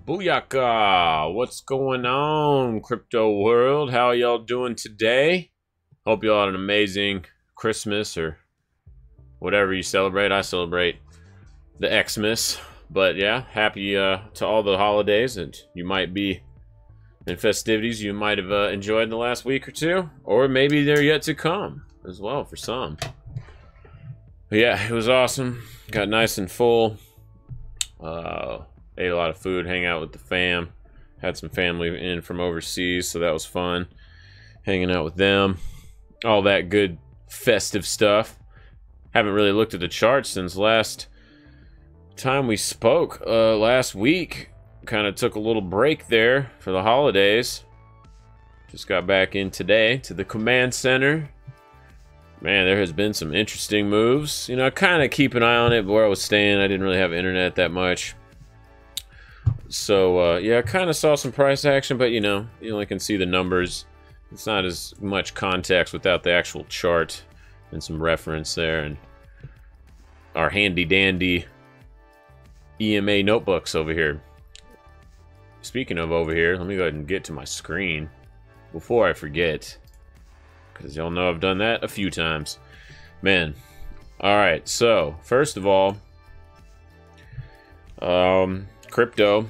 Booyaka! What's going on, crypto world? How y'all doing today? Hope y'all had an amazing Christmas or whatever you celebrate. I celebrate the Xmas. But yeah, happy to all the holidays that you might be in festivities you might have enjoyed in the last week or two. Or maybe they're yet to come as well for some. But yeah, it was awesome. Got nice and full. Ate a lot of food, hang out with the fam. Had some family in from overseas, so that was fun. Hanging out with them. All that good festive stuff. Haven't really looked at the charts since last time we spoke last week. Kind of took a little break there for the holidays. Just got back in today to the command center. Man, there has been some interesting moves. You know, I kind of keep an eye on it, but where I was staying, I didn't really have internet that much. So, yeah, I kind of saw some price action, but, you only can see the numbers. It's not as much context without the actual chart and some reference there. And our handy-dandy EMA notebooks over here. Speaking of over here, let me go ahead and get to my screen before I forget. Because y'all know I've done that a few times. Man. Alright, so, first of all, crypto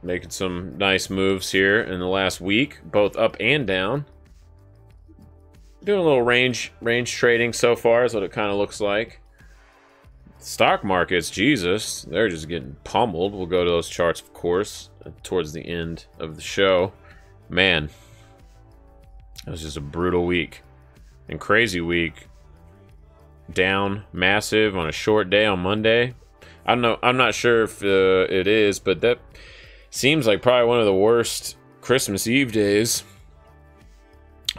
making some nice moves here in the last week, both up and down. Doing a little range trading so far is what it kind of looks like. Stock markets, Jesus, they're just getting pummeled. We'll go to those charts, of course, towards the end of the show. Man, it was just a brutal week and crazy week. Down massive on a short day on Monday. I don't know. I'm not sure if it is, but that seems like probably one of the worst Christmas Eve days.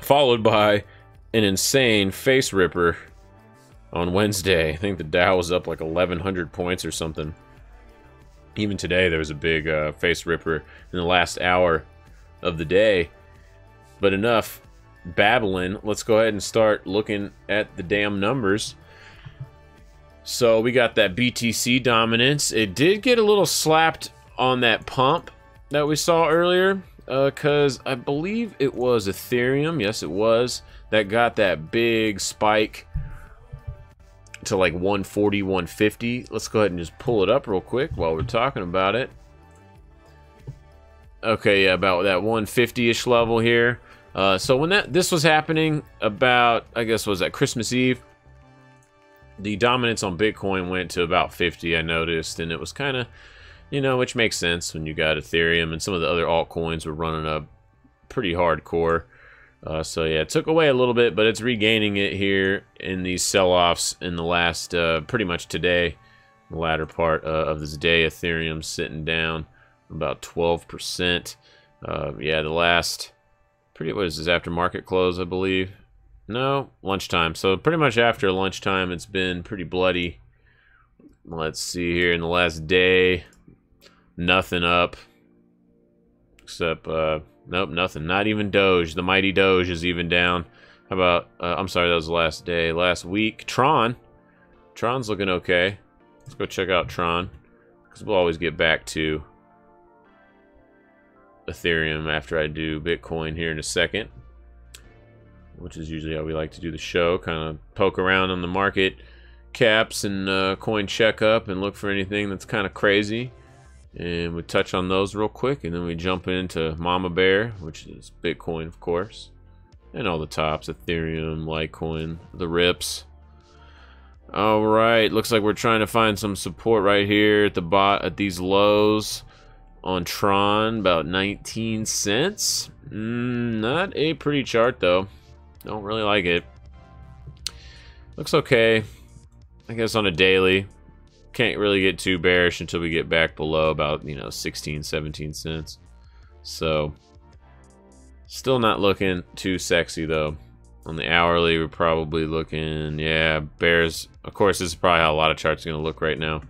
Followed by an insane face ripper on Wednesday. I think the Dow was up like 1,100 points or something. Even today, there was a big face ripper in the last hour of the day. But enough babbling. Let's go ahead and start looking at the damn numbers. So we got that BTC dominance. It did get a little slapped on that pump that we saw earlier, because I believe it was Ethereum, yes it was, that got that big spike to like 140, 150. Let's go ahead and just pull it up real quick while we're talking about it. Okay, yeah, about that 150-ish level here. So when this was happening about, I guess, was that Christmas Eve, the dominance on Bitcoin went to about 50, I noticed, and it was kind of, which makes sense when you got Ethereum and some of the other altcoins were running up pretty hardcore. So yeah, it took away a little bit, but it's regaining it here in these sell-offs in the last, pretty much today, the latter part of this day. Ethereum's sitting down about 12%. Yeah, the last, what is this, after market close, I believe? No, lunchtime. So pretty much after lunchtime, it's been pretty bloody. Let's see here in the last day. Nothing up. Except, nope, nothing. Not even Doge. The mighty Doge is even down. How about, I'm sorry, that was the last day. Last week, Tron. Tron's looking okay. Let's go check out Tron. Because we'll always get back to Ethereum after I do Bitcoin here in a second, which is usually how we like to do the show. Kind of poke around on the market caps and coin checkup and look for anything that's kind of crazy. And we touch on those real quick, and then we jump into Mama Bear, which is Bitcoin, of course, and all the tops: Ethereum, Litecoin, the rips. All right, looks like we're trying to find some support right here at the at these lows on Tron, about 19 cents. Not a pretty chart though. Don't really like it. Looks okay, I guess, on a daily. Can't really get too bearish until we get back below about, 16, 17 cents. So, still not looking too sexy though. On the hourly, we're probably looking, yeah, bears. Of course, this is probably how a lot of charts are going to look right now.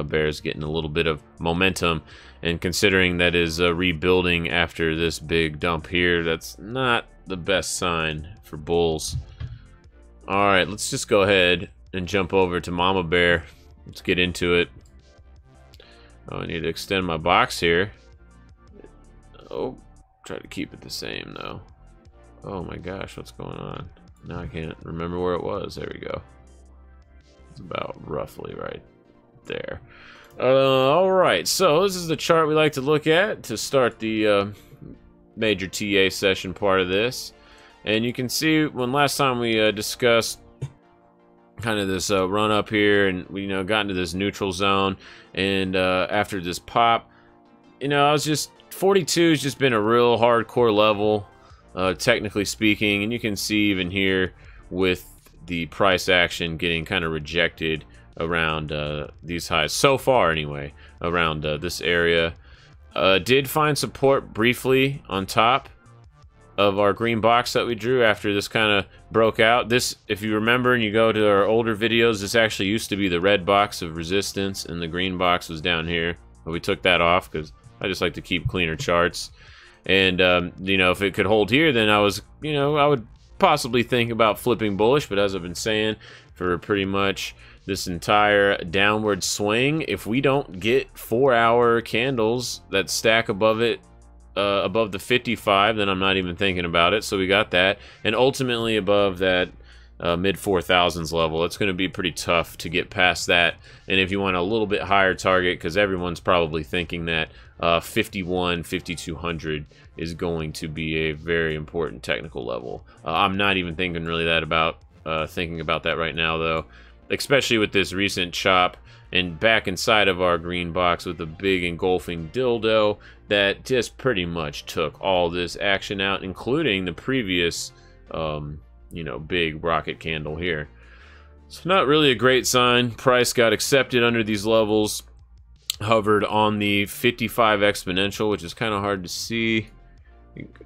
Bears getting a little bit of momentum, and considering that is rebuilding after this big dump here, that's not the best sign for bulls. All right, let's just go ahead and jump over to Mama Bear. Let's get into it. Oh, I need to extend my box here. Oh, try to keep it the same though. Oh my gosh, what's going on? Now I can't remember where it was. There we go. It's about roughly right there. Alright, so this is the chart we like to look at to start the major TA session part of this. And you can see when last time we discussed kind of this run up here, and we got into this neutral zone, and after this pop, I was just 42 has just been a real hardcore level, technically speaking, and you can see even here with the price action getting kind of rejected around these highs so far anyway, around this area. Did find support briefly on top of our green box that we drew after this kind of broke out. This, if you remember and you go to our older videos, this actually used to be the red box of resistance and the green box was down here, but we took that off because I just like to keep cleaner charts. And if it could hold here, then I would possibly think about flipping bullish, but as I've been saying for pretty much this entire downward swing, if we don't get 4-hour candles that stack above it, above the 55, then I'm not even thinking about it. So we got that, and ultimately above that mid 4,000s level, it's going to be pretty tough to get past that. And if you want a little bit higher target, because everyone's probably thinking that 5200 is going to be a very important technical level. I'm not even thinking really that about thinking about that right now though, especially with this recent chop and back inside of our green box with a big engulfing dildo that just pretty much took all this action out, including the previous big rocket candle here. So not really a great sign. Price got accepted under these levels, hovered on the 55 exponential, which is kind of hard to see.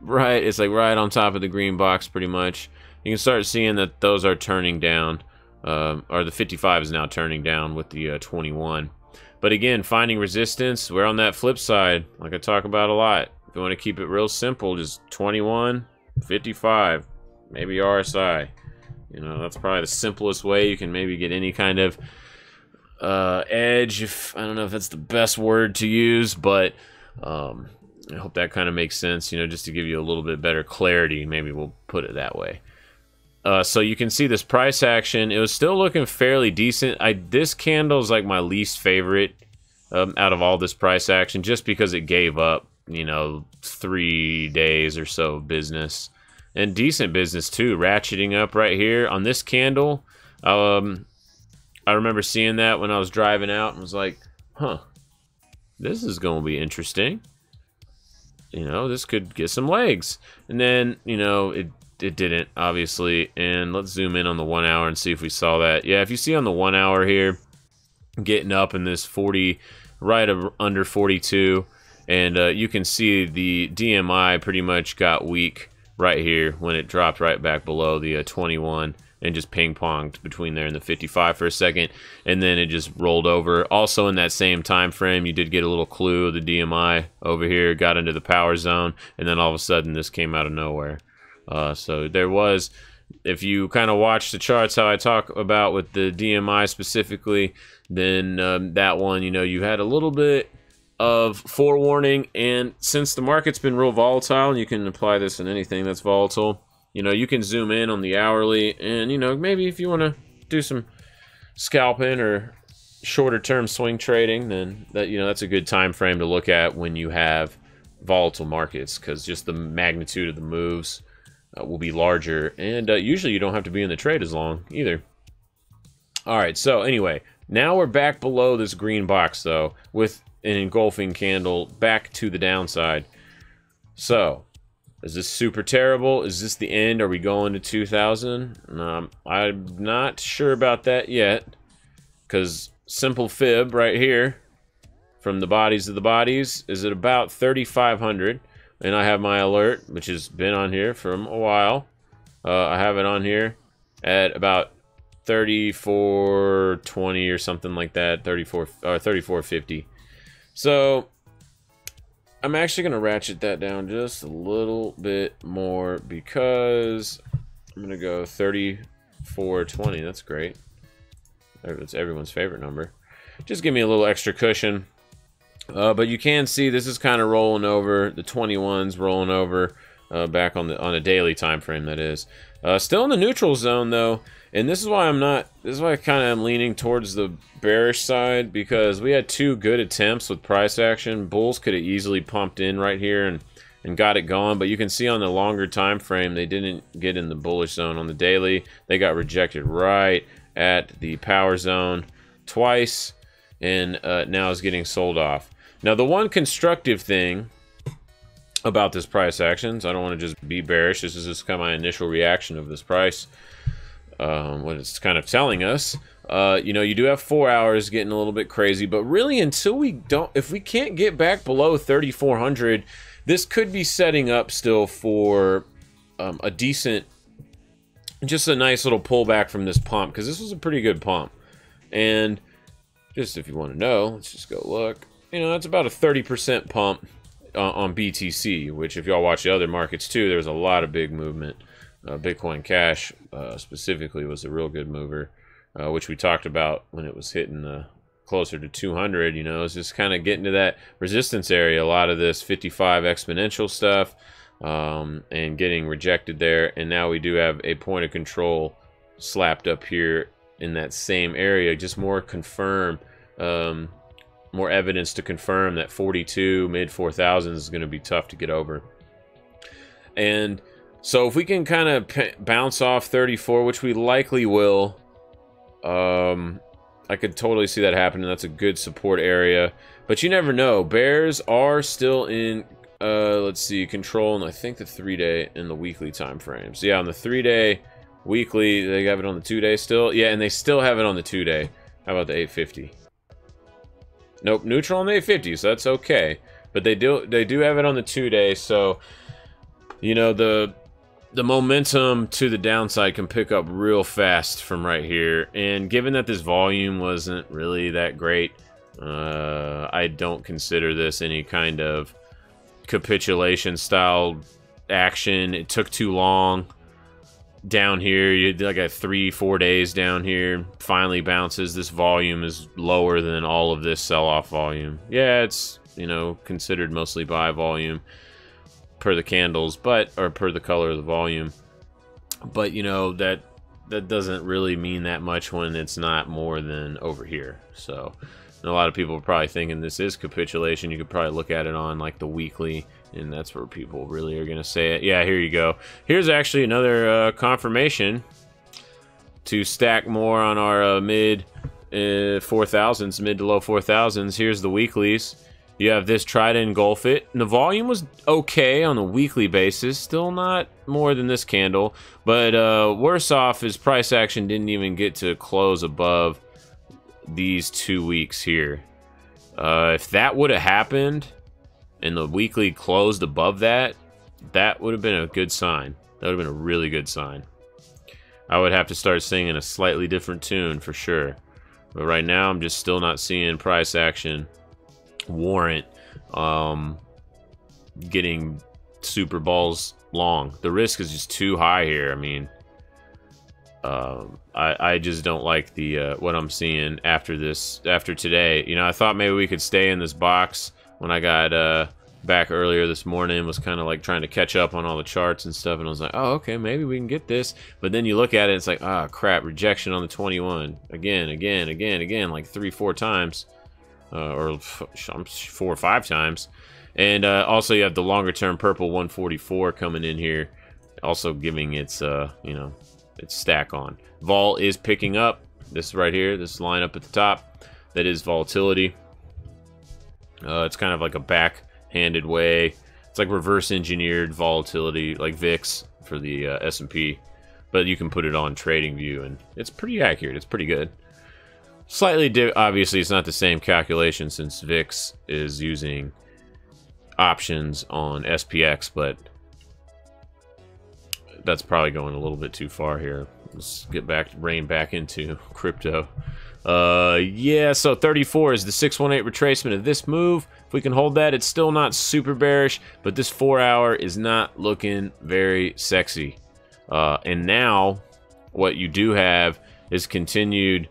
Right, it's like right on top of the green box pretty much. You can start seeing that those are turning down, or the 55 is now turning down with the 21. But again, finding resistance, we're on that flip side, like I talk about a lot. If you want to keep it real simple, just 21, 55, maybe RSI. That's probably the simplest way you can maybe get any kind of edge. I don't know if that's the best word to use, but I hope that kind of makes sense, just to give you a little bit better clarity. Maybe we'll put it that way. So you can see this price action. It was still looking fairly decent. This candle is like my least favorite out of all this price action, just because it gave up, 3 days or so of business. And decent business too, ratcheting up right here on this candle. I remember seeing that when I was driving out and was like, huh, this is going to be interesting. This could get some legs. And then, it didn't, obviously. And let's zoom in on the 1 hour and see if we saw that. Yeah, if you see on the 1 hour here, getting up in this 40, right under 42, and you can see the DMI pretty much got weak right here when it dropped right back below the 21 and just ping-ponged between there and the 55 for a second, and then it just rolled over. Also in that same time frame, you did get a little clue of the DMI over here, got into the power zone, and then all of a sudden this came out of nowhere. So there was, if you kind of watch the charts, how I talk about with the DMI specifically, then that one, you had a little bit of forewarning. And since the market's been real volatile, and you can apply this in anything that's volatile, you can zoom in on the hourly, and maybe if you want to do some scalping or shorter term swing trading, then that's a good time frame to look at when you have volatile markets, because just the magnitude of the moves will be larger, and usually you don't have to be in the trade as long either. All right, so anyway, now we're back below this green box though, with an engulfing candle back to the downside. So is this super terrible? Is this the end? Are we going to 2000? I'm not sure about that yet, because simple fib right here from the bodies of the bodies is at about 3,500. And I have my alert, which has been on here for a while. I have it on here at about 3420 or something like that, 3450. So I'm actually going to ratchet that down just a little bit more, because I'm going to go 3420. That's great. That's everyone's favorite number. Just give me a little extra cushion. But you can see this is kind of rolling over. The 21's rolling over back on a daily time frame, that is. Still in the neutral zone though, and this is why I kind of am leaning towards the bearish side, because we had two good attempts with price action. Bulls could have easily pumped in right here and got it going, but you can see on the longer time frame they didn't get in the bullish zone. On the daily, they got rejected right at the power zone twice, and now is getting sold off. Now, the one constructive thing about this price actions, I don't want to just be bearish, this is just kind of my initial reaction of this price, what it's kind of telling us. You know, you do have 4 hours getting a little bit crazy, but really until if we can't get back below 3,400, this could be setting up still for a decent, just a nice little pullback from this pump, because this was a pretty good pump. And just if you want to know, let's just go look. You know, that's about a 30% pump on BTC, which if y'all watch the other markets too, there's a lot of big movement. Bitcoin Cash specifically was a real good mover, which we talked about when it was hitting closer to 200. You know, it's just kind of getting to that resistance area. A lot of this 55 exponential stuff and getting rejected there. And now we do have a point of control slapped up here in that same area. Just more more evidence to confirm that 42 mid 4,000s is going to be tough to get over. And so if we can kind of bounce off 34, which we likely will, I could totally see that happening. That's a good support area, but you never know. Bears are still in let's see, control, and I think the 3-day and the weekly time frames. Yeah, on the 3-day, weekly, they have it on the 2-day still. Yeah, and they still have it on the 2-day. How about the 850? Nope, neutral on the 850, so that's okay. But they do have it on the 2-day, so you know the momentum to the downside can pick up real fast from right here. And given that this volume wasn't really that great, I don't consider this any kind of capitulation style action. It took too long down here. You did like a 3-4 days down here, finally bounces. This volume is lower than all of this sell-off volume. Yeah, it's, you know, considered mostly buy volume per the candles, but, or per the color of the volume, but you know, that doesn't really mean that much when it's not more than over here. So and a lot of people are probably thinking this is capitulation. You could probably look at it on like the weekly, and that's where people really are going to say it. Yeah, here you go. Here's actually another confirmation to stack more on our mid 4,000s, mid to low 4,000s. Here's the weeklies. You have this, try to engulf it. And the volume was okay on a weekly basis. Still not more than this candle. But worse off is price action didn't even get to close above these 2 weeks here. If that would have happened and the weekly closed above that, that would have been a good sign. That would have been a really good sign. I would have to start singing a slightly different tune for sure. But right now, I'm just still not seeing price action warrant getting super balls long. The risk is just too high here. I mean, I just don't like the what I'm seeing after today. You know, I thought maybe we could stay in this box when I got back earlier this morning. Was kind of like trying to catch up on all the charts and stuff, and I was like, oh, okay, maybe we can get this. But then you look at it, it's like, ah, crap, rejection on the 21 again, like 3-4 times. Or 4 or 5 times. And also you have the longer term purple 144 coming in here, also giving its you know, its stack on. Vol is picking up. This right here, this line up at the top, that is volatility. It's kind of like a backhanded way. It's like reverse engineered volatility, like VIX for the S&P, but you can put it on TradingView and it's pretty accurate. It's pretty good. Slightly obviously, it's not the same calculation since VIX is using options on SPX, but that's probably going a little bit too far here. Let's get back, rein back into crypto. Yeah, so 34 is the 618 retracement of this move. If we can hold that, it's still not super bearish, but this 4 hour is not looking very sexy. And now what you do have is continued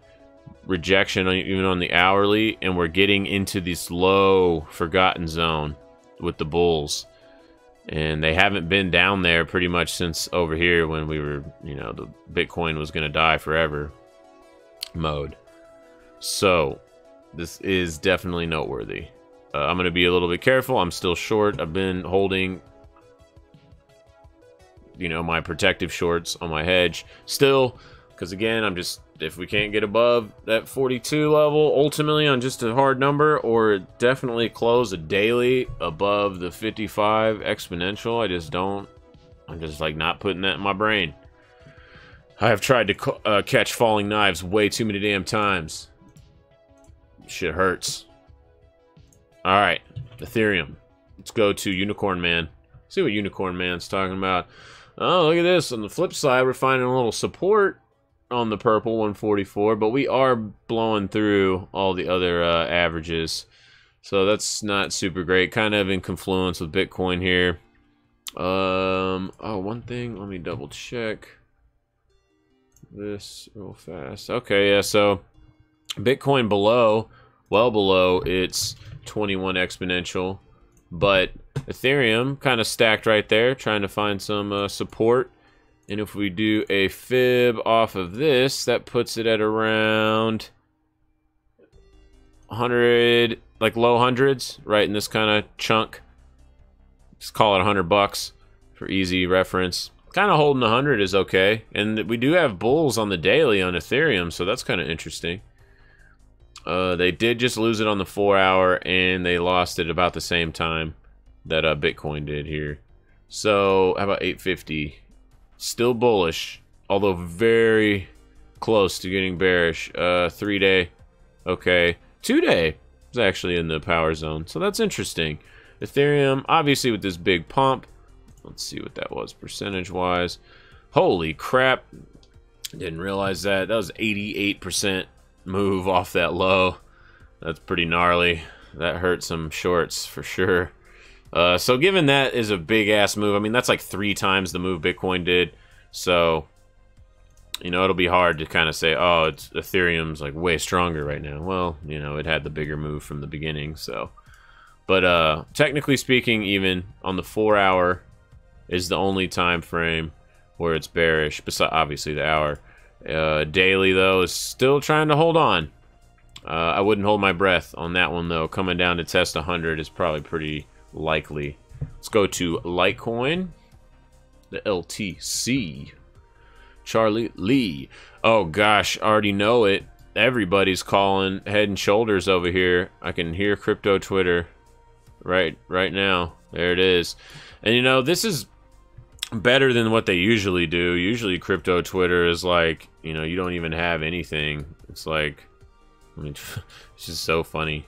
rejection even on the hourly, and we're getting into this low forgotten zone with the bulls. And they haven't been down there pretty much since over here when we were, you know, the Bitcoin was going to die forever mode. So this is definitely noteworthy. I'm going to be a little bit careful. I'm still short. I've been holding, you know, my protective shorts on my hedge still, because again, I'm just, if we can't get above that 42 level ultimately on just a hard number, or definitely close a daily above the 55 exponential, I'm just like not putting that in my brain. I have tried to catch falling knives way too many damn times. Shit hurts. Alright, Ethereum. Let's go to Unicorn Man. See what Unicorn Man's talking about. Oh, look at this. On the flip side, we're finding a little support on the purple 144, but we are blowing through all the other averages. So that's not super great. Kind of in confluence with Bitcoin here. Oh, one thing. Let me double check this real fast. Okay, yeah, so Bitcoin below, well below its 21 exponential, but Ethereum kind of stacked right there, trying to find some support. And if we do a fib off of this, that puts it at around 100, like low hundreds, right in this kind of chunk. Just call it $100 for easy reference. Kind of holding 100 is okay. And we do have bulls on the daily on Ethereum, so that's kind of interesting. They did just lose it on the 4-hour, and they lost it about the same time that Bitcoin did here. So how about 850? Still bullish, although very close to getting bearish. 3-day, okay. 2-day is actually in the power zone, so that's interesting. Ethereum, obviously with this big pump, let's see what that was percentage-wise. Holy crap, didn't realize that. That was 88% move off that low. That's pretty gnarly. That hurt some shorts for sure. So given that is a big-ass move, I mean, that's like 3 times the move Bitcoin did. So, you know, it'll be hard to kind of say, oh, it's Ethereum's like way stronger right now. Well, you know, it had the bigger move from the beginning, so. But technically speaking, even on the 4-hour is the only time frame where it's bearish, besides obviously the hour. Daily, though, is still trying to hold on. I wouldn't hold my breath on that one, though. Coming down to test 100 is probably pretty likely. Let's go to Litecoin, the LTC. Charlie Lee. Oh gosh, already know it. Everybody's calling Head and Shoulders over here. I can hear crypto Twitter right now. There it is. And you know, this is better than what they usually do. Usually crypto Twitter is like, you know, you don't even have anything. It's like, I mean, it's just so funny.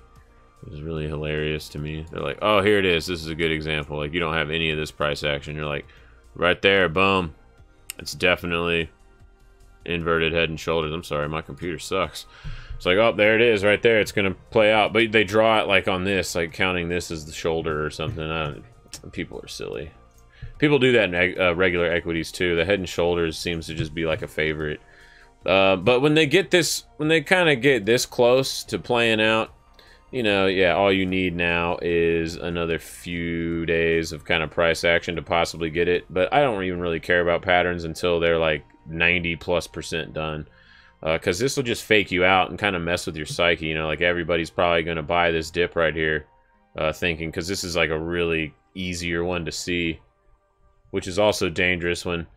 It was really hilarious to me. They're like, oh, here it is. This is a good example. Like, you don't have any of this price action. You're like, right there, boom. It's definitely inverted Head and Shoulders. I'm sorry, my computer sucks. It's like, oh, there it is right there. It's going to play out. But they draw it like on this, like counting this as the shoulder or something. People are silly. People do that in regular equities too. The Head and Shoulders seems to just be like a favorite. But when they get this, when they kind of get this close to playing out, you know, yeah, all you need now is another few days of kind of price action to possibly get it. But I don't even really care about patterns until they're like 90+% done. Because this will just fake you out and kind of mess with your psyche. You know, like everybody's probably going to buy this dip right here, thinking, because this is like a really easier one to see, which is also dangerous when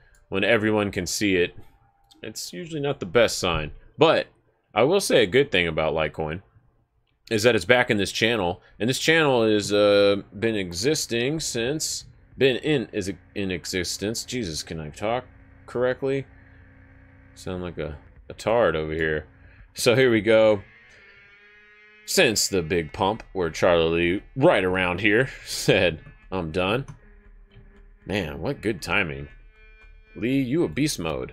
everyone can see it. It's usually not the best sign. But I will say a good thing about Litecoin is that it's back in this channel, and this channel has been existing since in existence. Jesus, can I talk correctly? Sound like a tard over here. So here we go. Since the big pump, where Charlie Lee, right around here, said, I'm done. Man, what good timing. Lee, you a beast mode.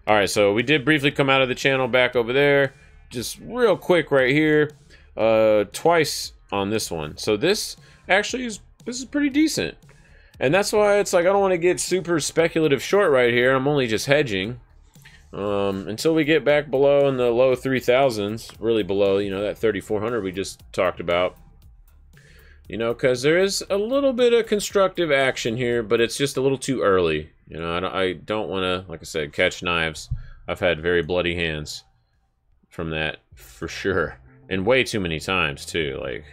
Alright, so we did briefly come out of the channel back over there. Just real quick right here. Twice on this one. So this actually is pretty decent. And that's why it's like I don't want to get super speculative short right here. I'm only just hedging. until we get back below in the low 3,000s, really below, you know, that 3,400 we just talked about. You know, because there is a little bit of constructive action here, but it's just a little too early. You know, I don't want to, like I said, catch knives. I've had very bloody hands from that, for sure. And way too many times, too. Like,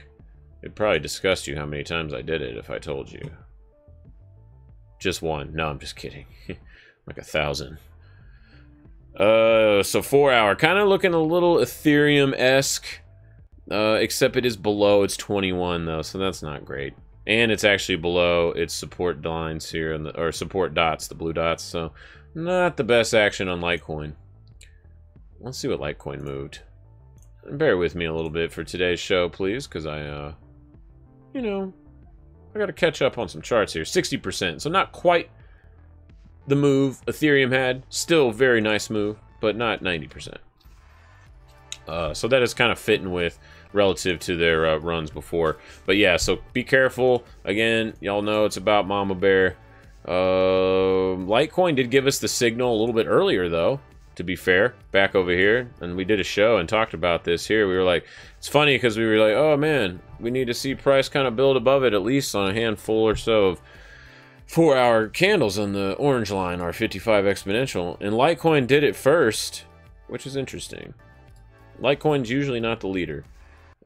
it'd probably disgust you how many times I did it if I told you. Just one. No, I'm just kidding. Like 1,000. So 4 hour. Kind of looking a little Ethereum-esque. Except it is below its 21 though, so that's not great. And it's actually below its support lines here, or support dots, the blue dots, so not the best action on Litecoin. Let's see what Litecoin moved. Bear with me a little bit for today's show, please, because you know, I gotta catch up on some charts here. 60%, so not quite the move Ethereum had. Still very nice move, but not 90%. So that is kind of fitting with relative to their runs before. But yeah, so be careful. Again, y'all know it's about Mama Bear. Litecoin did give us the signal a little bit earlier, though, to be fair, back over here. And we did a show and talked about this here. We were like, it's funny because we were like, oh man, we need to see price kind of build above it, at least on a handful or so of 4 hour candles on the orange line, our 55 exponential. And Litecoin did it first, which is interesting. Litecoin's usually not the leader.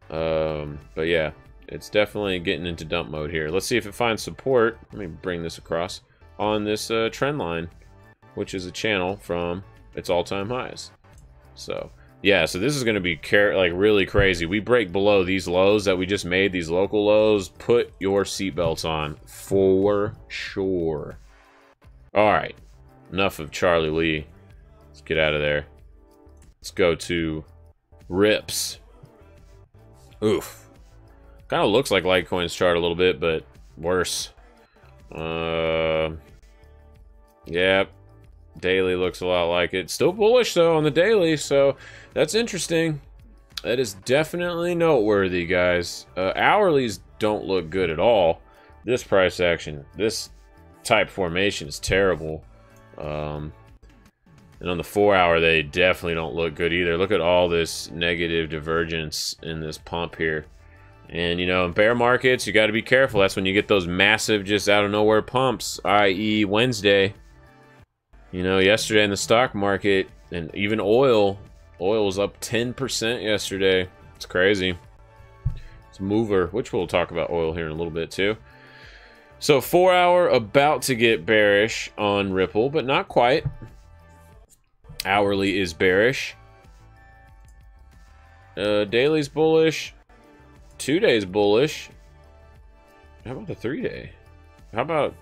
But yeah, it's definitely getting into dump mode here. Let's see if it finds support. Let me bring this across on this trend line, which is a channel from its all-time highs. So yeah, so this is going to be like really crazy. We break below these lows that we just made, these local lows. Put your seatbelts on for sure. All right, enough of Charlie Lee. Let's get out of there. Let's go to Rips. Oof. Kind of looks like Litecoin's chart a little bit, but worse. Yeah. Daily looks a lot like it. Still bullish, though, on the daily, so that's interesting. That is definitely noteworthy, guys. Hourlies don't look good at all. This price action, this type formation is terrible. And on the 4 hour, they definitely don't look good either. Look at all this negative divergence in this pump here. And, you know, in bear markets, you got to be careful. That's when you get those massive, just out of nowhere pumps, i.e. Wednesday. You know, yesterday in the stock market, and even oil was up 10% yesterday. It's crazy. It's a mover, which we'll talk about oil here in a little bit, too. So 4 hour about to get bearish on Ripple, but not quite. Hourly is bearish. Daily's bullish. 2 days bullish. How about the 3 day? How about...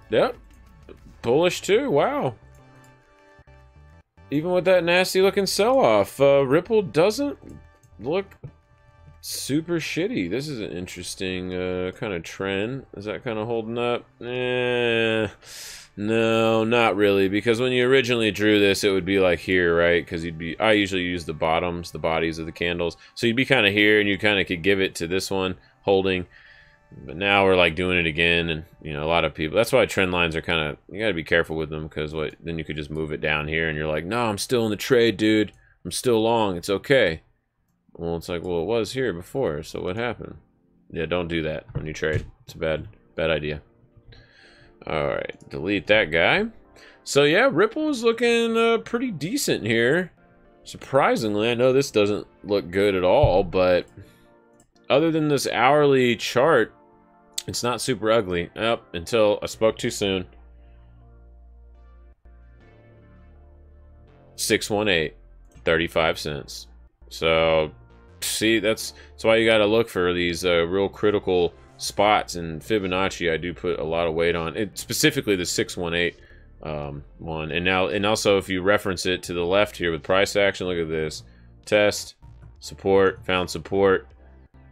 Yep. Bullish too. Wow. Even with that nasty looking sell-off, Ripple doesn't look super shitty. This is an interesting kind of trend. Is that kind of holding up? No, not really, because when you originally drew this, it would be like here, right? Because I usually use the bottoms, the bodies of the candles. So you'd be kind of here, and you kind of could give it to this one, holding. But now we're like doing it again, and you know, a lot of people, that's why trend lines are kind of, you got to be careful with them, because then you could just move it down here, and you're like, no, I'm still in the trade, dude. I'm still long. It's okay. Well, it's like, well, it was here before, so what happened? Yeah, don't do that when you trade. It's a bad idea. Alright, delete that guy. So yeah, Ripple is looking pretty decent here. Surprisingly, I know this doesn't look good at all, but other than this hourly chart, it's not super ugly. Up until I spoke too soon. 618, 35 cents. So, see, that's why you got to look for these real critical spots, and Fibonacci I do put a lot of weight on it, specifically the 618 one. And also if you reference it to the left here with price action, look at this. Test, support, found support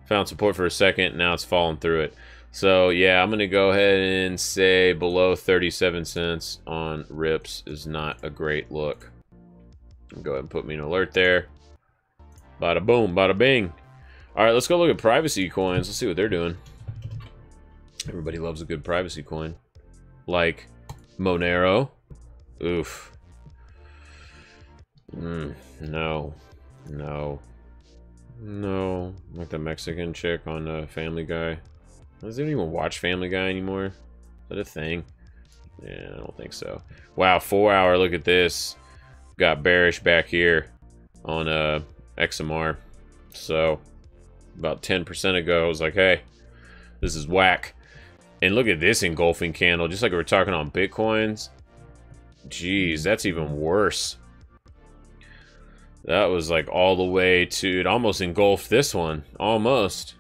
for a second, now it's falling through it. So yeah, I'm gonna go ahead and say below 37 cents on Rips is not a great look. Go ahead and put me an alert there. Bada boom, bada bing. All right, let's go look at privacy coins. Let's see what they're doing. Everybody loves a good privacy coin. Like Monero. Oof. No. No. No. Like the Mexican chick on Family Guy. Does anyone even watch Family Guy anymore? Is that a thing? Yeah, I don't think so. Wow, 4 hour, look at this. Got bearish back here on XMR. So, about 10% ago, I was like, hey, this is whack. And look at this engulfing candle, just like we were talking on Bitcoins. Jeez, that's even worse. That was like all the way to, it almost engulfed this one. Almost.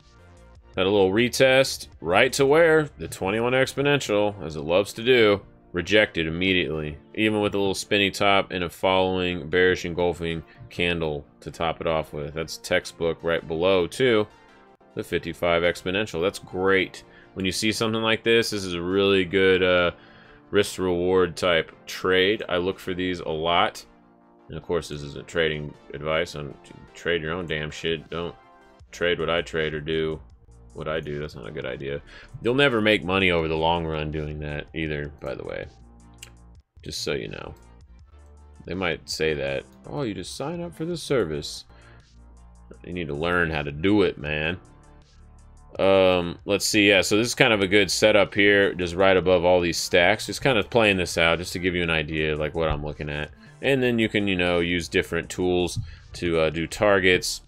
Had a little retest, right to where the 21 exponential, as it loves to do, rejected immediately. Even with a little spinny top and a following bearish engulfing candle to top it off with. That's textbook right below, too. The 55 exponential. That's great. When you see something like this is a really good risk-reward type trade. I look for these a lot. And of course, this isn't trading advice. Trade your own damn shit. Don't trade what I trade or do what I do. That's not a good idea. You'll never make money over the long run doing that either, by the way. Just so you know. They might say that, oh, you just sign up for the service. You need to learn how to do it, man. Let's see. Yeah, so this is kind of a good setup here, just right above all these stacks. Just kind of playing this out just to give you an idea like what I'm looking at. And then you can, you know, use different tools to do targets,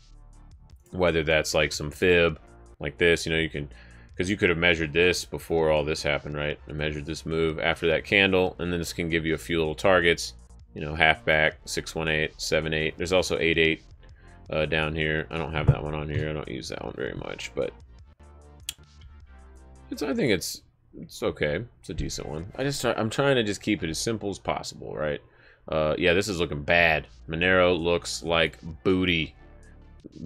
whether that's like some fib like this, you know, you can, because you could have measured this before all this happened, right? I measured this move after that candle, and then this can give you a few little targets, you know, half back, 618, 78. There's also 88 down here. I don't have that one on here. I don't use that one very much, but I think it's okay. It's a decent one. I'm trying to just keep it as simple as possible, right? Yeah, this is looking bad. Monero looks like booty.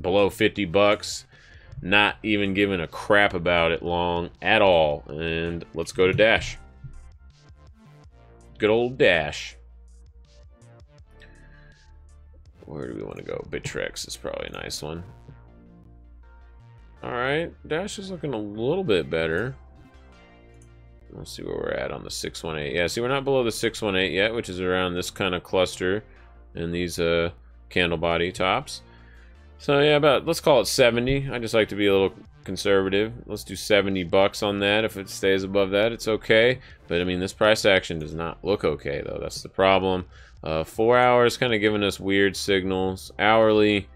Below 50 bucks. Not even giving a crap about it long at all. And let's go to Dash. Good old Dash. Where do we want to go? Bittrex is probably a nice one. Alright, Dash is looking a little bit better. Let's see where we're at on the 618. Yeah, see, we're not below the 618 yet, which is around this kind of cluster and these candle body tops. So yeah, let's call it 70. I just like to be a little conservative. Let's do 70 bucks on that. If it stays above that, it's okay. But I mean, this price action does not look okay though. That's the problem. 4 hours kind of giving us weird signals. Hourly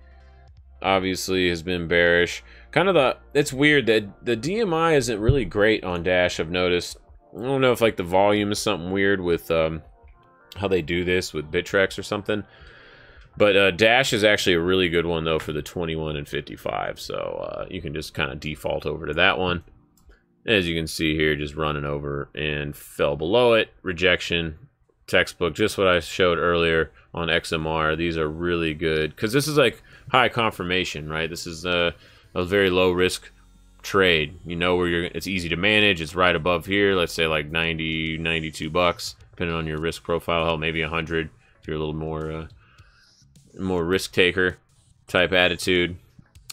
obviously has been bearish. It's weird that the DMI isn't really great on Dash, I've noticed. I don't know if like the volume is something weird with how they do this with Bittrex or something. But Dash is actually a really good one, though, for the 21 and 55. So you can just kind of default over to that one. As you can see here, just running over and fell below it. Rejection, textbook, just what I showed earlier on XMR. These are really good because this is like high confirmation, right? This is a very low risk trade. You know where it's easy to manage. It's right above here. Let's say like 90, 92 bucks, depending on your risk profile. Hell, maybe 100 if you're a little more risk taker type attitude.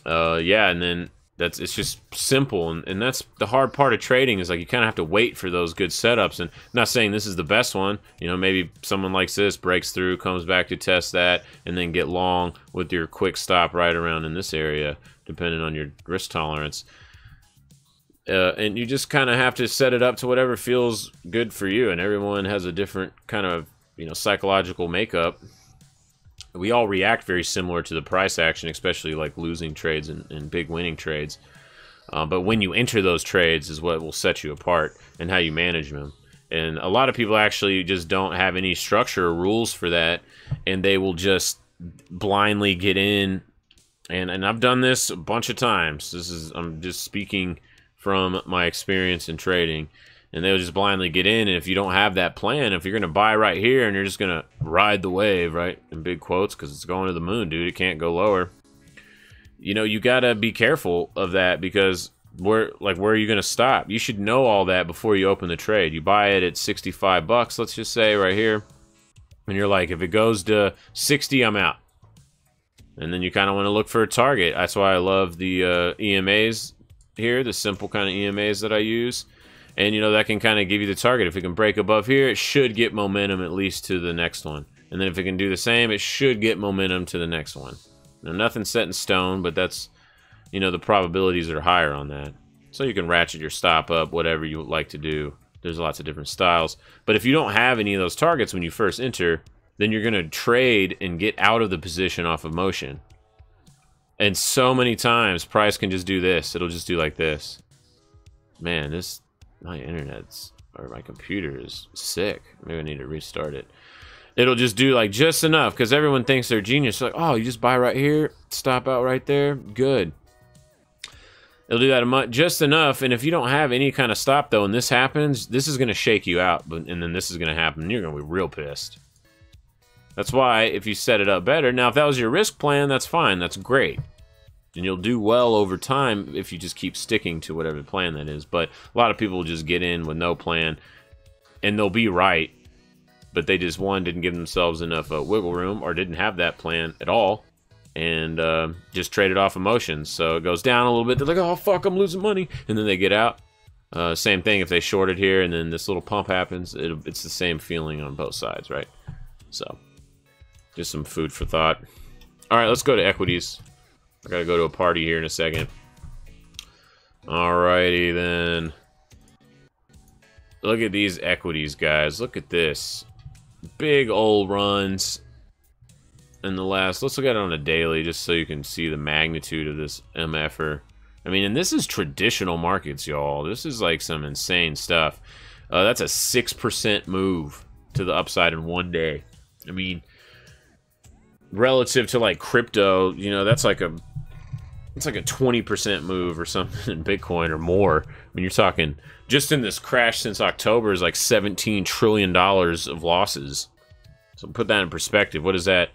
Yeah, and then it's just simple, and that's the hard part of trading, is like you kind of have to wait for those good setups. And I'm not saying this is the best one, you know, maybe someone likes this, breaks through, comes back to test that, and then get long with your quick stop right around in this area, depending on your risk tolerance. And you just kind of have to set it up to whatever feels good for you, and everyone has a different kind of, you know, psychological makeup. We all react very similar to the price action, especially like losing trades and big winning trades. But when you enter those trades is what will set you apart, and how you manage them. And a lot of people actually just don't have any structure or rules for that, and they will just blindly get in. And I've done this a bunch of times. I'm just speaking from my experience in trading. And they'll just blindly get in, and if you don't have that plan, if you're going to buy right here and you're just going to ride the wave, right, in big quotes, because it's going to the moon, dude, it can't go lower. You know, you got to be careful of that, because where are you going to stop? You should know all that before you open the trade. You buy it at 65 bucks, let's just say right here, and you're like, if it goes to 60, I'm out. And then you kind of want to look for a target. That's why I love the EMAs here, the simple kind of EMAs that I use. And, you know, that can kind of give you the target. If it can break above here, it should get momentum at least to the next one. And then if it can do the same, it should get momentum to the next one. Now, nothing's set in stone, but that's, you know, the probabilities are higher on that. So you can ratchet your stop up, whatever you would like to do. There's lots of different styles. But if you don't have any of those targets when you first enter, then you're going to trade and get out of the position off of motion. And so many times, price can just do this. It'll just do like this. Man, my internet's, or my computer is sick. Maybe I need to restart it. It'll just do like just enough, because everyone thinks they're genius. Like, oh, you just buy right here, stop out right there, good. It'll do that just enough, and if you don't have any kind of stop, though, and this happens, this is going to shake you out, and then this is going to happen, and you're going to be real pissed. That's why, if you set it up better, now, if that was your risk plan, that's fine, that's great. And you'll do well over time if you just keep sticking to whatever plan that is. But a lot of people will just get in with no plan, and they'll be right, but they just, one, didn't give themselves enough wiggle room, or didn't have that plan at all. And just traded off emotions. So it goes down a little bit. They're like, oh, fuck, I'm losing money. And then they get out. Same thing if they shorted here and then this little pump happens. It's the same feeling on both sides, right? So just some food for thought. All right, let's go to equities. I got to go to a party here in a second. Alrighty, then. Look at these equities, guys. Look at this. Big old runs. In the last, let's look at it on a daily just so you can see the magnitude of this MFer. I mean, and this is traditional markets, y'all. This is like some insane stuff. That's a 6% move to the upside in one day. I mean, relative to like crypto, you know, it's like a 20% move or something in Bitcoin or more. When you're talking just in this crash since October is like $17 trillion of losses. So put that in perspective. What is that?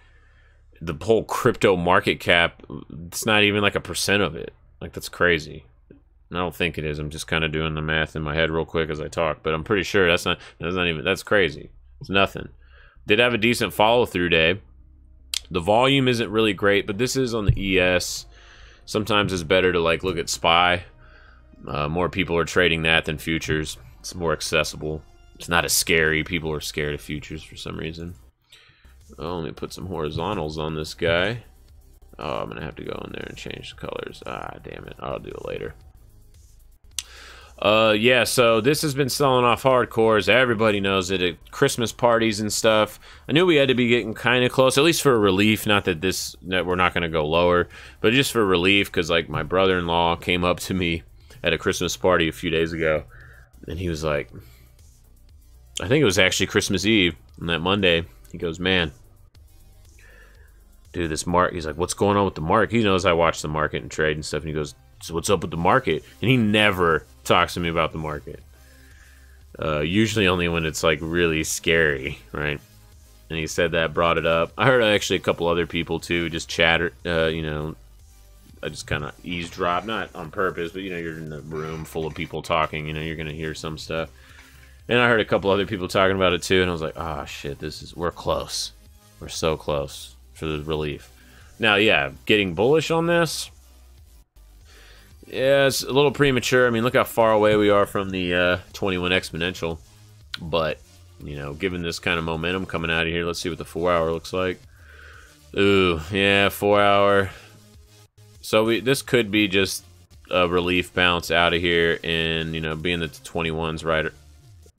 The whole crypto market cap, it's not even like 1% of it. Like, that's crazy. And I don't think it is. I'm just kind of doing the math in my head real quick as I talk, but I'm pretty sure that's crazy. It's nothing. Did have a decent follow-through day. The volume isn't really great, but this is on the ES. Sometimes it's better to like look at SPY. More people are trading that than futures. It's more accessible. It's not as scary. People are scared of futures for some reason. Oh, let me put some horizontals on this guy. Oh, I'm going to have to go in there and change the colors. Ah, damn it. I'll do it later. Yeah, so this has been selling off hardcore, as everybody knows it, at Christmas parties and stuff. I knew we had to be getting kind of close, at least for relief. Not that we're not going to go lower, but just for relief, because like my brother-in-law came up to me at a Christmas party a few days ago, and he was like, I think it was actually Christmas Eve, on that Monday. He goes, man, dude, this market, he's like, what's going on with the market? He knows I watch the market and trade and stuff, and he goes, so what's up with the market? And he never talks to me about the market. Usually only when it's like really scary, right? And he said that, brought it up. I heard actually a couple other people too just chatter, you know, I just kind of eavesdrop, not on purpose, but you know, you're in a room full of people talking, you know, you're going to hear some stuff. And I heard a couple other people talking about it too, and I was like, oh shit, we're close. We're so close for the relief. Now, yeah, getting bullish on this, yeah, it's a little premature. I mean, look how far away we are from the 21 exponential. But, you know, given this kind of momentum coming out of here, let's see what the 4-hour looks like. Ooh, yeah, 4-hour. So this could be just a relief bounce out of here, and, you know, being that the 21's right,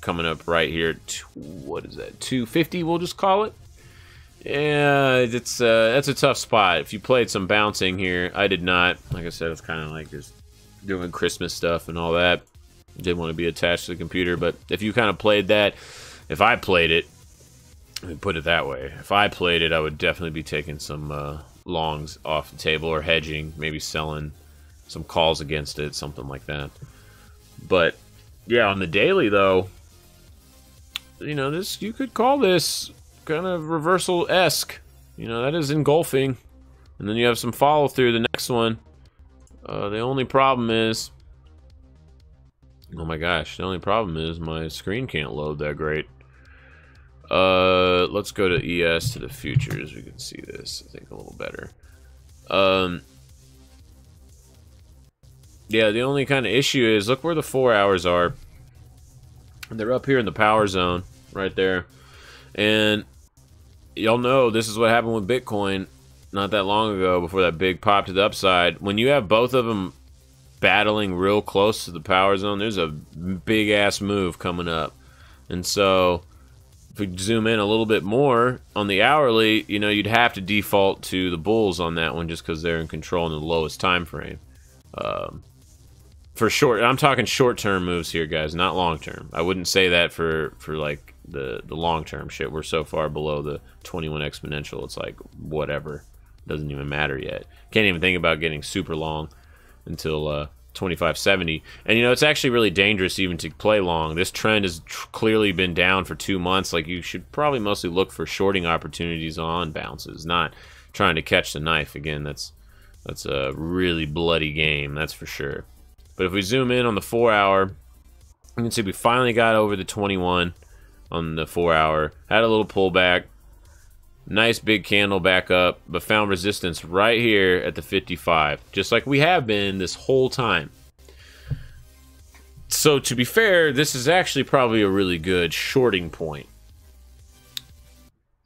coming up right here, what is that, 250 we'll just call it? Yeah, that's a tough spot. If you played some bouncing here, I did not. Like I said, it's kind of like just doing Christmas stuff and all that. Didn't want to be attached to the computer, but if you kind of played that, if I played it, let me put it that way. If I played it, I would definitely be taking some longs off the table or hedging, maybe selling some calls against it, something like that. But yeah, on the daily though, you know, this, you could call this kind of reversal-esque. You know, that is engulfing. And then you have some follow-through the next one. The only problem is... oh my gosh, the only problem is my screen can't load that great. Let's go to ES to the futures. We can see this, I think, a little better. Yeah, the only kind of issue is, look where the 4 hours are. They're up here in the power zone right there. And y'all know this is what happened with Bitcoin not that long ago before that big pop to the upside. When you have both of them battling real close to the power zone, there's a big ass move coming up. And so if we zoom in a little bit more on the hourly, you know, you'd have to default to the bulls on that one just because they're in control in the lowest time frame. For short, I'm talking short-term moves here, guys, not long-term. I wouldn't say that for like the long-term shit. We're so far below the 21 exponential. It's like whatever, doesn't even matter yet. Can't even think about getting super long until 2570. And you know, it's actually really dangerous even to play long. This trend has clearly been down for 2 months. Like, you should probably mostly look for shorting opportunities on bounces, not trying to catch the knife. Again, that's a really bloody game, that's for sure. But if we zoom in on the 4 hour, you can see we finally got over the 21 on the 4 hour. Had a little pullback. Nice big candle back up, but found resistance right here at the 55, just like we have been this whole time. So to be fair, this is actually probably a really good shorting point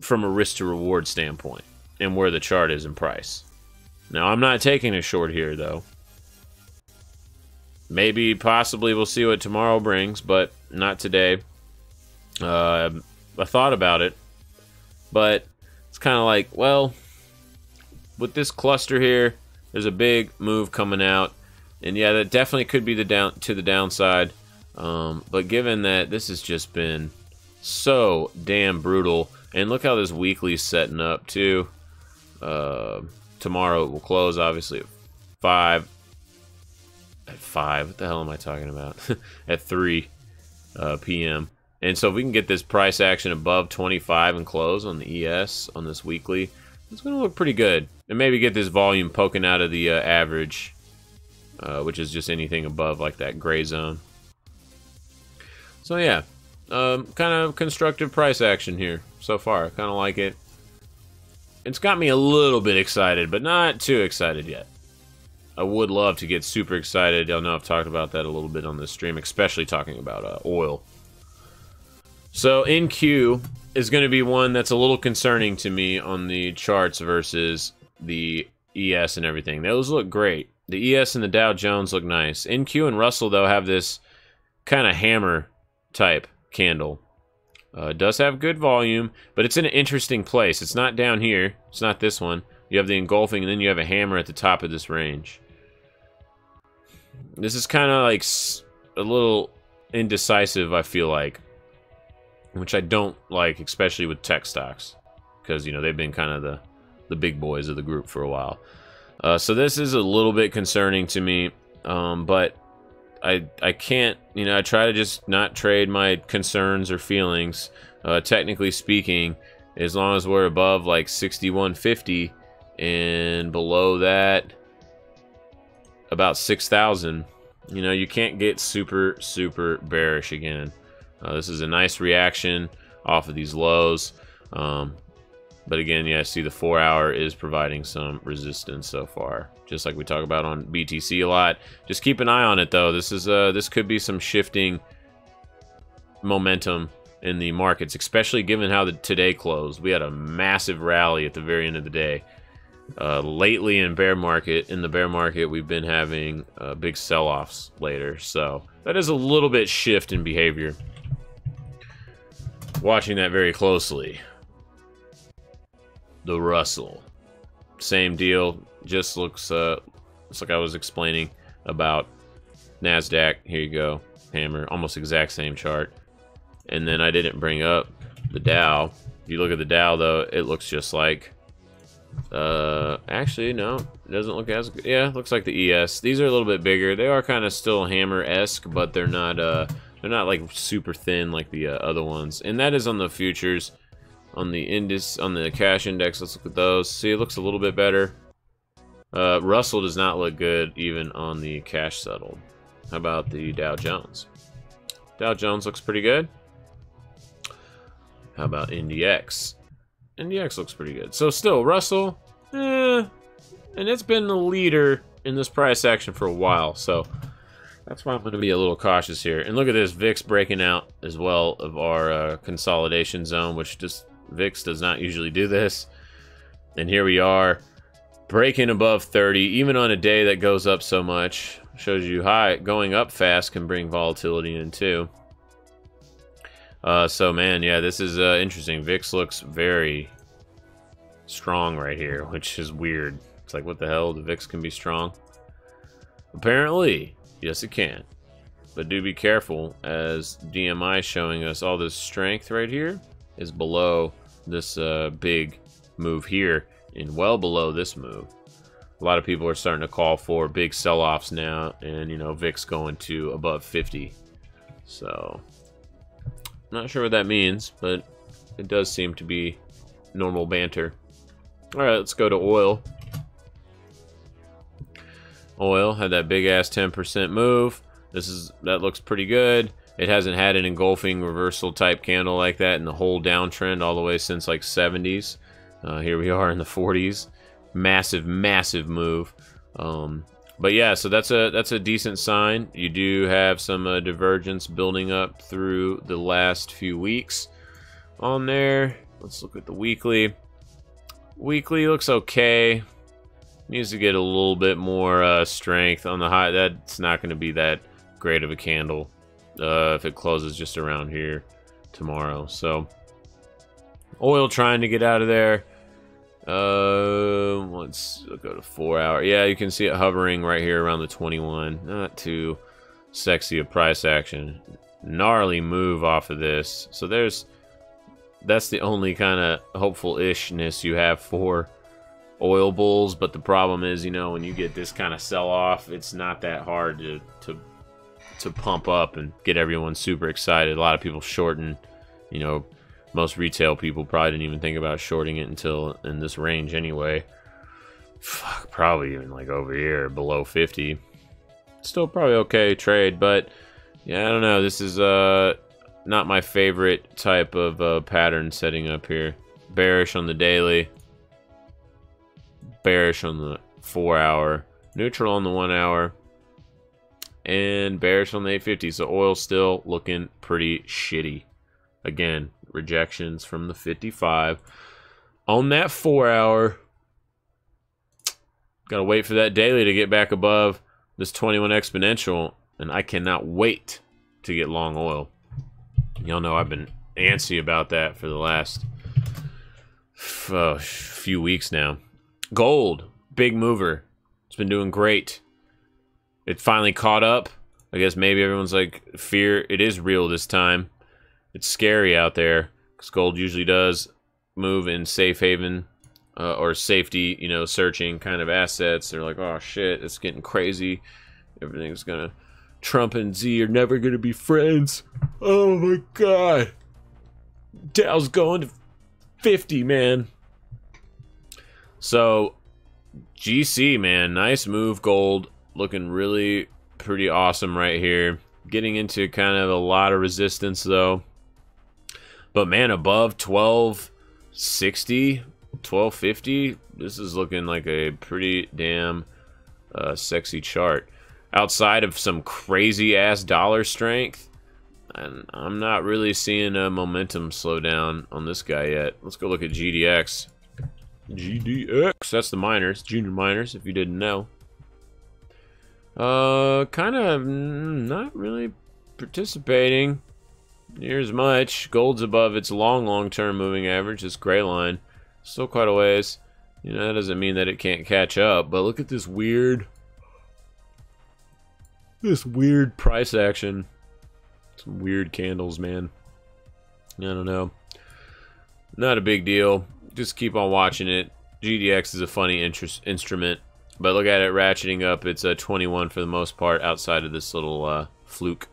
from a risk to reward standpoint and where the chart is in price. Now, I'm not taking a short here, though. Maybe, possibly, we'll see what tomorrow brings, but not today. I thought about it, but it's kind of like, well, with this cluster here, there's a big move coming out, and yeah, that definitely could be the downside. But given that this has just been so damn brutal, and look how this weekly's setting up too. Tomorrow it will close, obviously, at 5. At 5, what the hell am I talking about? At 3 p.m. And so if we can get this price action above 25 and close on the ES on this weekly, it's going to look pretty good. And maybe get this volume poking out of the average, which is just anything above like that gray zone. So yeah, kind of constructive price action here so far. I kind of like it. It's got me a little bit excited, but not too excited yet. I would love to get super excited. Y'all know I've talked about that a little bit on this stream, especially talking about oil. So NQ is going to be one that's a little concerning to me on the charts versus the ES and everything. Those look great. The ES and the Dow Jones look nice. NQ and Russell, though, have this kind of hammer type candle. It does have good volume, but it's in an interesting place. It's not down here. It's not this one. You have the engulfing, and then you have a hammer at the top of this range. This is kind of like a little indecisive, I feel like, which I don't like, especially with tech stocks, because, you know, they've been kind of the big boys of the group for a while. So this is a little bit concerning to me, but I can't, you know, I try to just not trade my concerns or feelings. Technically speaking, as long as we're above like 61.50 and below that about 6,000, you know, you can't get super bearish again. This is a nice reaction off of these lows, but again, yeah, I see the 4 hour is providing some resistance so far, just like we talk about on BTC a lot. Just keep an eye on it, though. This could be some shifting momentum in the markets, especially given how today closed. We had a massive rally at the very end of the day. Lately in the bear market, we've been having big sell-offs later, so that is a little bit shift in behavior. Watching that very closely. The Russell, same deal. Just looks like I was explaining about NASDAQ. Here you go, hammer, almost exact same chart. And then I didn't bring up the Dow. If you look at the Dow, though, it looks just like. Actually, no, it doesn't look as good. Yeah, it looks like the ES. These are a little bit bigger. They are kind of still hammer-esque, but they're not like super thin like the other ones. And that is on the futures. On the cash index, let's look at those. See, it looks a little bit better. Russell does not look good even on the cash settled. How about the Dow Jones? Dow Jones looks pretty good. How about NDX? NDX looks pretty good. So still, Russell, and it's been the leader in this price action for a while. So That's why I'm going to be a little cautious here. And look at this, VIX breaking out as well of our consolidation zone, which just VIX does not usually do this. And here we are, breaking above 30, even on a day that goes up so much. Shows you going up fast can bring volatility in too. So man, yeah, this is interesting. VIX looks very strong right here, which is weird. It's like, what the hell? The VIX can be strong? Apparently. Yes, it can. But do be careful, as DMI showing us all this strength right here is below this big move here and well below this move. A lot of people are starting to call for big sell-offs now, and, you know, VIX going to above 50. So, not sure what that means, but it does seem to be normal banter. All right, let's go to oil. Oil had that big ass 10% move. That looks pretty good. It hasn't had an engulfing reversal type candle like that in the whole downtrend all the way since like 70s. Here we are in the 40s. Massive move. But yeah, so that's a decent sign. You do have some divergence building up through the last few weeks on there. Let's look at the weekly. Weekly looks okay. Needs to get a little bit more strength on the high. That's not going to be that great of a candle if it closes just around here tomorrow. So oil trying to get out of there. Let's go to 4 hour. Yeah, you can see it hovering right here around the 21. Not too sexy a price action. Gnarly move off of this. So that's the only kind of hopeful-ishness you have for oil bulls, but the problem is, you know, when you get this kind of sell-off, it's not that hard to pump up and get everyone super excited. A lot of people shorting, you know, most retail people probably didn't even think about shorting it until in this range anyway. Fuck, probably even like over here below 50. Still probably okay trade, but yeah, I don't know. This is not my favorite type of pattern setting up here. Bearish on the daily. Bearish on the 4 hour, neutral on the 1 hour, and bearish on the 850. So oil still looking pretty shitty. Again, rejections from the 55 on that 4 hour. Gotta wait for that daily to get back above this 21 exponential, and I cannot wait to get long oil. Y'all know I've been antsy about that for the last few weeks now. Gold, big mover. It's been doing great. It finally caught up. I guess maybe everyone's like, fear, it is real this time. It's scary out there, because gold usually does move in safe haven or safety, you know, searching kind of assets. They're like, oh shit, it's getting crazy. Everything's gonna, Trump and Z are never gonna be friends. Oh my god. Dow's going to 50, man. So, GC, man, nice move, gold. Looking really pretty awesome right here. Getting into kind of a lot of resistance, though. But, man, above 1260, 1250, this is looking like a pretty damn sexy chart. Outside of some crazy-ass dollar strength, and I'm not really seeing a momentum slow down on this guy yet. Let's go look at GDX. GDX, that's the miners, junior miners, if you didn't know. Kind of not really participating near as much. Gold's above its long-term moving average, this gray line. Still quite a ways. You know, that doesn't mean that it can't catch up, but look at this weird price action. Some weird candles, man. I don't know. Not a big deal. Just keep on watching it. GDX is a funny instrument, but look at it ratcheting up. It's a 21 for the most part outside of this little fluke.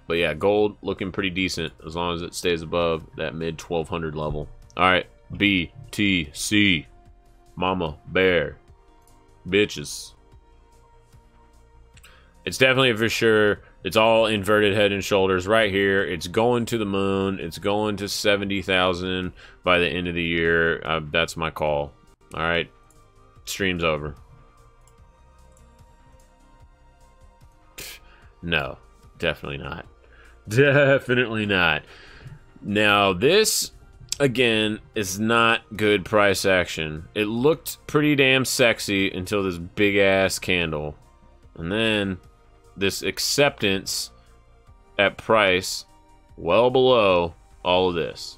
But yeah, gold looking pretty decent as long as it stays above that mid 1200 level. All right, BTC, Mama Bear, bitches. It's definitely for sure. It's all inverted head and shoulders right here. It's going to the moon. It's going to 70,000 by the end of the year. That's my call. All right. Stream's over. No, definitely not. Definitely not. Now, this, again, is not good price action. It looked pretty damn sexy until this big-ass candle. And then this acceptance at price well below all of this.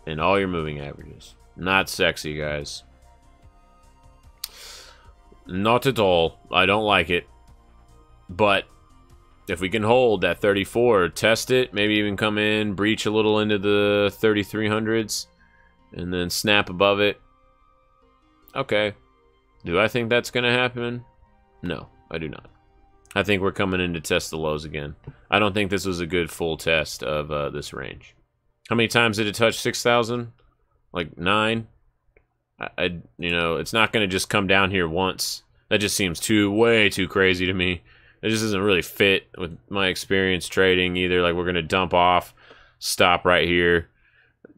And all your moving averages. Not sexy, guys. Not at all. I don't like it. But if we can hold that 34, test it, maybe even come in, breach a little into the 3300s, and then snap above it. Okay. Do I think that's going to happen? No, I do not. I think we're coming in to test the lows again. I don't think this was a good full test of this range. How many times did it touch 6,000? Like 9? You know, it's not going to just come down here once. That just seems way too crazy to me. It just doesn't really fit with my experience trading either. Like, we're going to dump off, stop right here,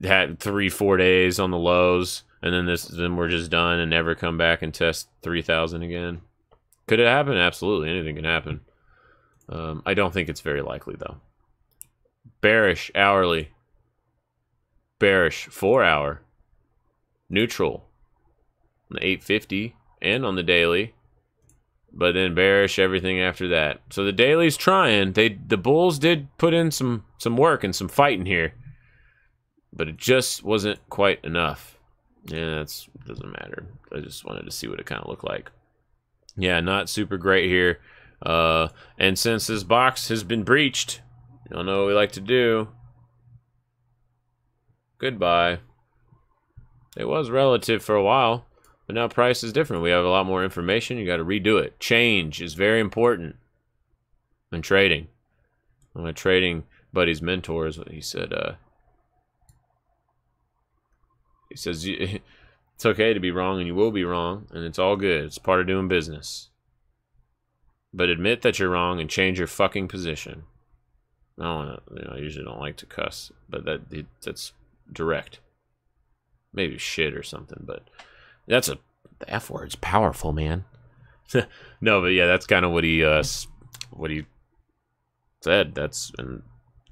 had 3-4 days on the lows, and then we're just done and never come back and test 3,000 again. Could it happen? Absolutely. Anything can happen. I don't think it's very likely, though. Bearish hourly. Bearish 4-hour. Neutral on the 850 and on the daily. But then bearish everything after that. So the daily's trying. The bulls did put in some work and some fighting here. But it just wasn't quite enough. Yeah, that doesn't matter. I just wanted to see what it kind of looked like. Yeah, not super great here. And since this box has been breached, you all know what we like to do. Goodbye. It was relative for a while. But now price is different. We have a lot more information. You got to redo it. Change is very important in trading. One of my trading buddy's mentors, he said, it's okay to be wrong and you will be wrong, and it's all good. It's part of doing business. But admit that you're wrong and change your fucking position. I don't want to, I usually don't like to cuss, but that's direct. Maybe shit or something, but the F word's powerful, man. No, but yeah, that's kind of what he said. And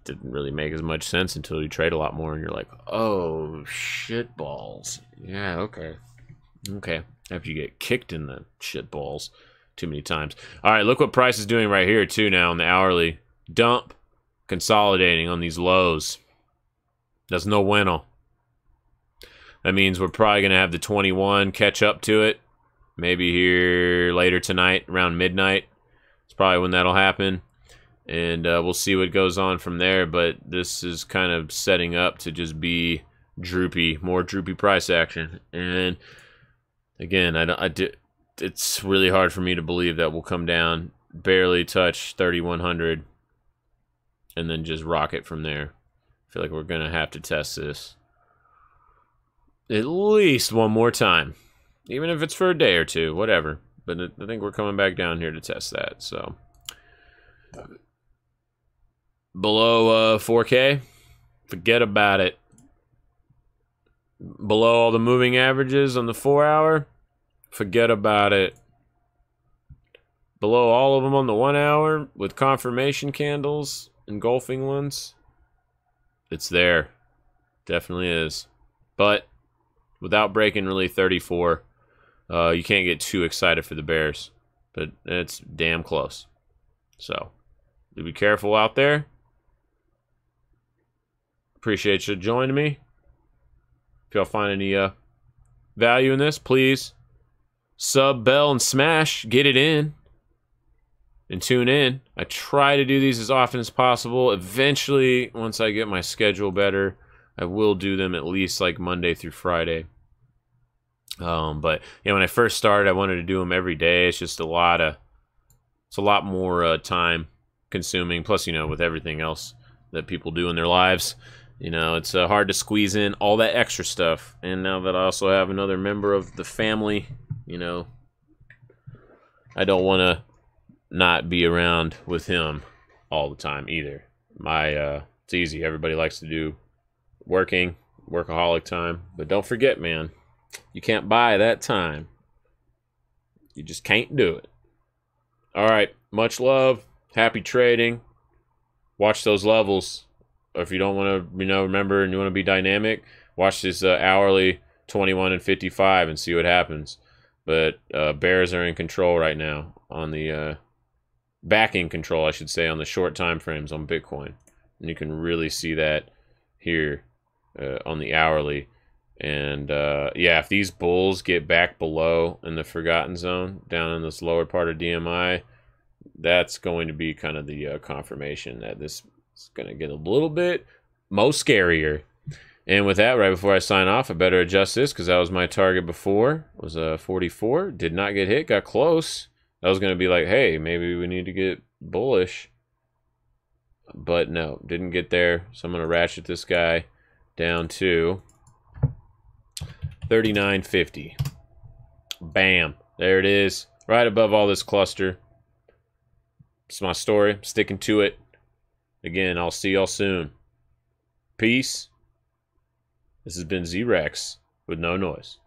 didn't really make as much sense until you trade a lot more, and you're like, oh shit balls. Yeah, okay. After you get kicked in the shit balls too many times. All right, look what price is doing right here too now on the hourly. Dump, consolidating on these lows. That's no bueno. That means we're probably going to have the 21 catch up to it. Maybe here later tonight, around midnight. It's probably when that'll happen. And we'll see what goes on from there. But this is kind of setting up to just be droopy, more droopy price action. And again, it's really hard for me to believe that we'll come down, barely touch 3,100, and then just rocket from there. I feel like we're going to have to test this at least one more time, even if it's for a day or two, whatever. But I think we're coming back down here to test that. So below 4K, forget about it. Below all the moving averages on the 4-hour, forget about it. Below all of them on the 1-hour with confirmation candles, engulfing ones, it's there. Definitely is. But without breaking really 34, you can't get too excited for the bears. But it's damn close. So, be careful out there. Appreciate you joining me. If y'all find any value in this, please sub, bell, and smash. Get it in. And tune in. I try to do these as often as possible. Eventually, once I get my schedule better, I will do them at least like Monday through Friday. But yeah, when I first started, I wanted to do them every day. It's just a lot more time consuming. Plus, with everything else that people do in their lives, it's hard to squeeze in all that extra stuff. And now that I also have another member of the family, I don't want to not be around with him all the time either. It's easy. Everybody likes to do workaholic time. But don't forget, man, you can't buy that time. You just can't do it. All right. Much love. Happy trading. Watch those levels. If you don't want to, remember and you want to be dynamic, watch this hourly 21 and 55 and see what happens. But bears are in control right now on the backing control, I should say, on the short time frames on Bitcoin. And you can really see that here on the hourly. And yeah, if these bulls get back below in the forgotten zone, down in this lower part of DMI, that's going to be kind of the confirmation that this is going to get a little bit most scarier. And with that, right before I sign off, I better adjust this because that was my target before. It was 44. Did not get hit. Got close. That was going to be like, hey, maybe we need to get bullish. But no, didn't get there. So I'm going to ratchet this guy down to 39.50. Bam. There it is. Right above all this cluster. It's my story. Sticking to it. Again, I'll see y'all soon. Peace. This has been Z-Rex with No Noise.